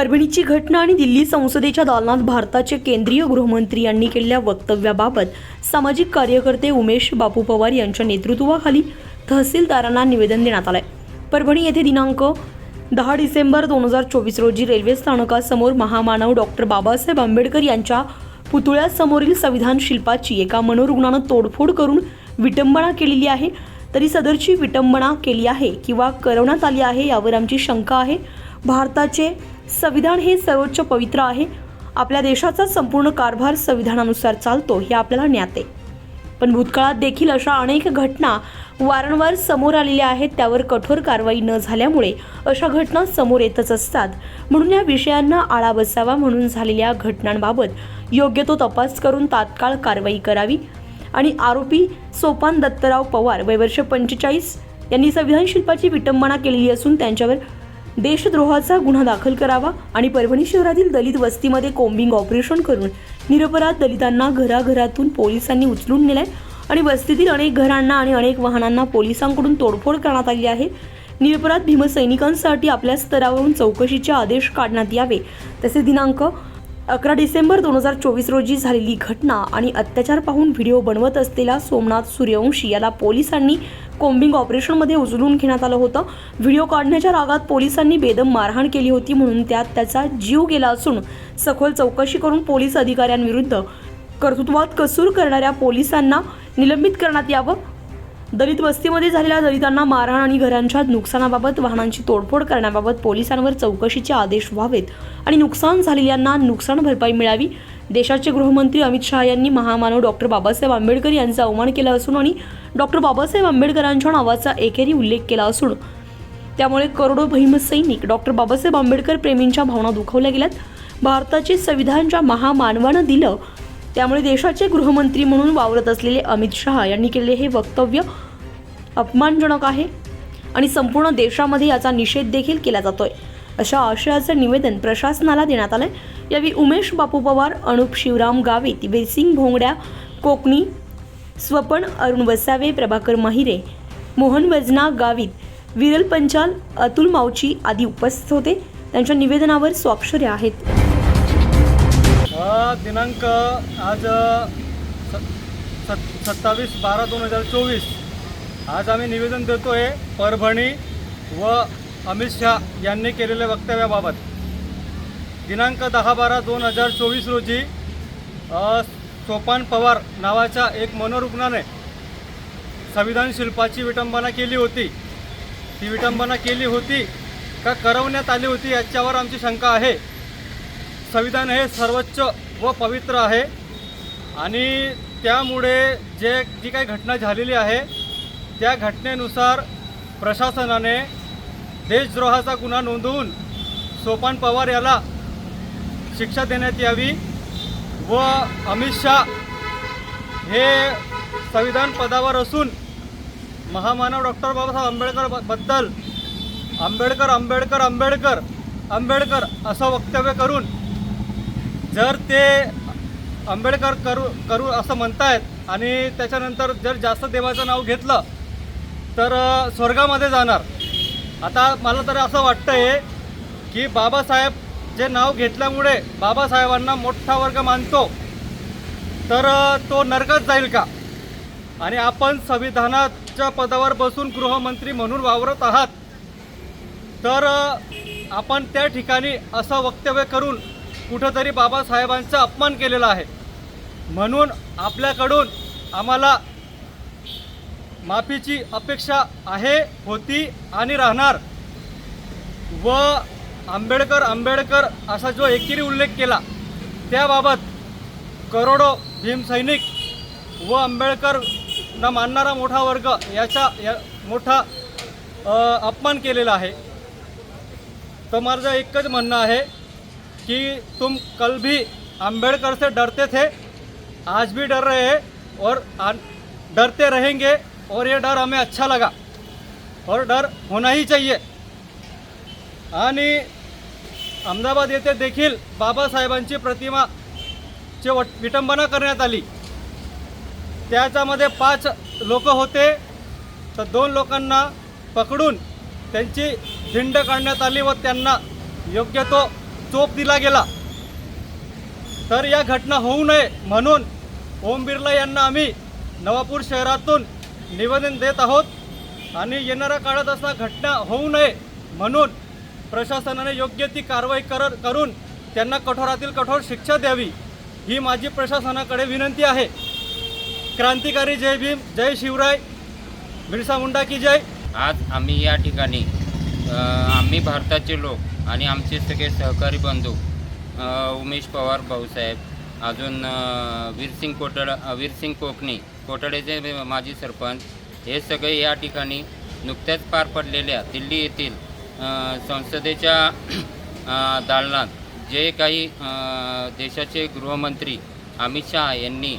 परभणीची घटना आणि दिल्ली संसदेच्या दालनात भारताचे केंद्रीय गृहमंत्री यांनी केलेल्या वक्तव्याबाबत सामाजिक कार्यकर्ते उमेश बापू पवार यांच्या नेतृत्वाखाली तहसीलदारांना निवेदन देण्यात आले। परभणी येथे दिनांक 10 डिसेंबर 2024 रोजी रेल्वे स्थानकासमोर महामानव डॉक्टर बाबासाहेब आंबेडकर यांच्या पुतळ्यासमोरील संविधान शिल्पाची एका मनोरुग्णानं तोडफोड करून विटंबना केलेली आहे। तरी सदरची विटंबना केली आहे किंवा करवण्यात आली आहे यावर आमची शंका आहे। भारताचे संविधान हे सर्वोच्च पवित्र आहे। आपल्या देशाचा संपूर्ण कारभार संविधानानुसार चालतो हे आपल्याला ज्ञात आहे। पण भूतकाळात देखील अशा अनेक घटना वारंवार समोर आलेल्या आहेत। त्यावर कठोर कारवाई न झाल्यामुळे अशा घटना समोर येतच असतात। म्हणून या विषयांना आळा बसावा म्हणून झालेल्या घटनांबाबत योग्य तो तपास करून तात्काळ कारवाई करावी आणि आरोपी सोपान दत्तराव पवार वय वर्ष 45 यांनी संविधान शिल्पाची विटंबना केलेली असून त्यांच्यावर देशद्रोहाचा गुन्हा दाखल करावा आणि परभणी शहरातील दलित वस्तीमध्ये कोम्बिंग ऑपरेशन करून निरपराध दलितांना घराघरातून पोलिसांनी उचलून नेले आणि वस्तीतील अनेक घरांना आणि अनेक वाहनांना पोलिसांकडून तोडफोड करण्यात आली आहे। निरपराध भीमसैनिकांसाठी आपल्या स्तरावरून चौकशीचे आदेश काढण्यात यावे। तसेच दिनांक 11 डिसेंबर 2024 रोजी झालेली घटना आणि अत्याचार पाहून व्हिडिओ बनवत असलेला सोमनाथ सूर्यवंशी याला पोलिसांनी कोम्बिंग ऑपरेशनमध्ये उचलून घेण्यात आलं होतं। व्हिडिओ काढण्याच्या रागात पोलिसांनी बेदम मारहाण केली होती म्हणून त्यात त्याचा जीव गेला असून सखोल चौकशी करून पोलीस अधिकाऱ्यांविरुद्ध कर्तृत्वात कसूर करणाऱ्या पोलिसांना निलंबित करण्यात यावं। दलित वस्तीमध्ये झालेल्या दलितांना मारहाण आणि घरांच्या नुकसानाबाबत वाहनांची तोडफोड करण्याबाबत पोलिसांवर चौकशीचे आदेश व्हावेत आणि नुकसान झालेल्यांना नुकसान भरपाई मिळावी। देशाचे गृहमंत्री अमित शहा यांनी महामानव डॉक्टर बाबासाहेब आंबेडकर यांचा अवमान केला असून आणि डॉक्टर बाबासाहेब आंबेडकरांच्या नावाचा एकेरी उल्लेख केला असून त्यामुळे करोडो भीमसैनिक डॉक्टर बाबासाहेब आंबेडकर प्रेमींच्या भावना दुखावल्या गेल्यात। भारताचे संविधान ज्या महामानवानं दिलं त्यामुळे देशाचे गृहमंत्री म्हणून वावरत असलेले अमित शहा यांनी केलेले हे वक्तव्य अपमानजनक आहे आणि संपूर्ण देशामध्ये याचा निषेध देखील केला जातोय। अशा आशयाचे निवेदन प्रशासनाला देण्यात आले। यावेळी उमेश बापू पवार, अनुप शिवराम गावित, वेसिंग भोंगड्या कोकणी, स्वपन अरुण वसावे, प्रभाकर महिरे, मोहन वजना गावित, विरल पंचाल, अतुल मावची आदी उपस्थित होते। त्यांच्या निवेदनावर स्वाक्षऱ्या आहेत। दिनांक आज 27/12/2024 आज आम्ही निवेदन देतोय परभणी व अमित शहा यांनी केलेल्या वक्तव्याबाबत। दिनांक 10/12/2024 रोजी सोपान पवार नावाच्या एक मनोरुग्णाने संविधान शिल्पाची विटंबना केली होती। ती विटंबना केली होती का करवण्यात आली होती याच्यावर आमची शंका आहे। संविधान हे सर्वोच्च व पवित्र आहे आणि त्यामुळे जी काही घटना झालेली आहे त्या घटनेनुसार प्रशासनाने देशद्रोहाचा गुन्हा नोंदवून सोपान पवार याला शिक्षा देण्यात यावी व अमित शहा हे संविधान पदावर असून महामानव डॉक्टर बाबासाहेब आंबेडकरबद्दल आंबेडकर आंबेडकर आंबेडकर आंबेडकर असं वक्तव्य करून जर ते आंबेडकर करू असं म्हणतायत आणि त्याच्यानंतर जर जास्त देवाचं नाव घेतलं तर स्वर्गामध्ये जाणार। आता मला तर असं वाटतं आहे की बाबासाहेब जे नाव घेतल्यामुळे बाबासाहेबांना मोठा वर्ग मानतो तर तो नरकात जाईल का? आणि आपण संविधानाच्या पदावर बसून गृहमंत्री म्हणून वावरत आहात तर आपण त्या ठिकाणी असं वक्तव्य करून कुठंतरी बाबासाहेबांचा अपमान केलेला आहे। म्हणून आपल्याकडून आम्हाला माफीची अपेक्षा आहे, होती आणि राहणार। व आंबेडकर आंबेडकर असा जो एकेरी उल्लेख केला त्याबाबत करोडो भीमसैनिक व आंबेडकरना मानणारा मोठा वर्ग याचा मोठा अपमान केलेला आहे। तर माझं एकच म्हणणं आहे कि तुम कल भी आंबेडकर से डरते थे, आज भी डर रहे हैं और डरते रहेंगे और ये डर हमें अच्छा लगा और डर होना ही चाहिए। आणि अहमदाबाद येथे देखील बाबासाहेबांची प्रतिमाची विटंबना करण्यात आली। त्याच्यामध्ये 5 लोक होते तर 2 लोकांना पकडून त्यांची धिंड काढण्यात आली व त्यांना योग्य तो चोप दिला गेला, तर या घटना होऊ नये म्हणून ओम बिर्ला यांना आम्ही नवापूर शहरातून निवेदन देत आहोत आणि येणाऱ्या काळात असा घटना होऊ नये म्हणून प्रशासनाने योग्य ती कारवाई करून त्यांना कठोरातील कठोर शिक्षा द्यावी ही माझी प्रशासनाकडे विनंती आहे. क्रांतिकारी जय भीम, जय शिवराय, बिरसा मुंडा की जय. आज आम्ही या ठिकाणी आम्ही भारताचे लोक आणि आमचे सगळे सहकारी बंधू उमेश पवार भाऊसाहेब, अजून वीरसिंग कोकणी कोटडेचे माजी सरपंच, हे सगळे या ठिकाणी नुकत्याच पार पडलेल्या दिल्ली येथील संसदेच्या दालनात जे काही देशाचे गृहमंत्री अमित शहा यांनी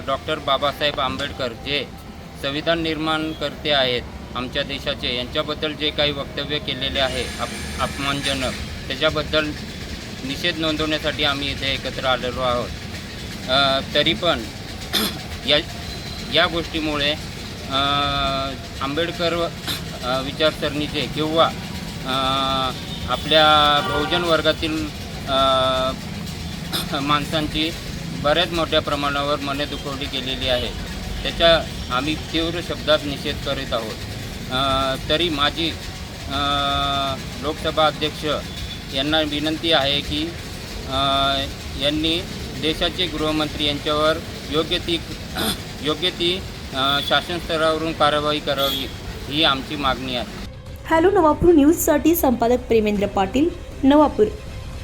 डॉक्टर बाबासाहेब आंबेडकर जे संविधान निर्माणकर्ते आहेत आमच्या देशाचे, यांच्याबद्दल जे काही वक्तव्य केलेले आहे अपमानजनक, त्याच्याबद्दल निषेध नोंदवण्यासाठी आम्ही इथे एकत्र आलेलो आहोत. तरी पण या गोष्टीमुळे आंबेडकर विचारसरणीचे किंवा आपल्या बहुजन वर्गातील माणसांची बऱ्याच मोठ्या प्रमाणावर मने दुखवली गेलेली आहे. त्याचा आम्ही तीव्र शब्दात निषेध करीत आहोत. तरी माजी लोकसभा अध्यक्ष यांना विनंती आहे की यांनी देशाचे गृहमंत्री यांच्यावर योग्य ती शासन स्तरावरून कारवाई करावी ही आमची मागणी आहे. हॅलो नवापूर न्यूजसाठी संपादक प्रेमेंद्र पाटील, नवापूर.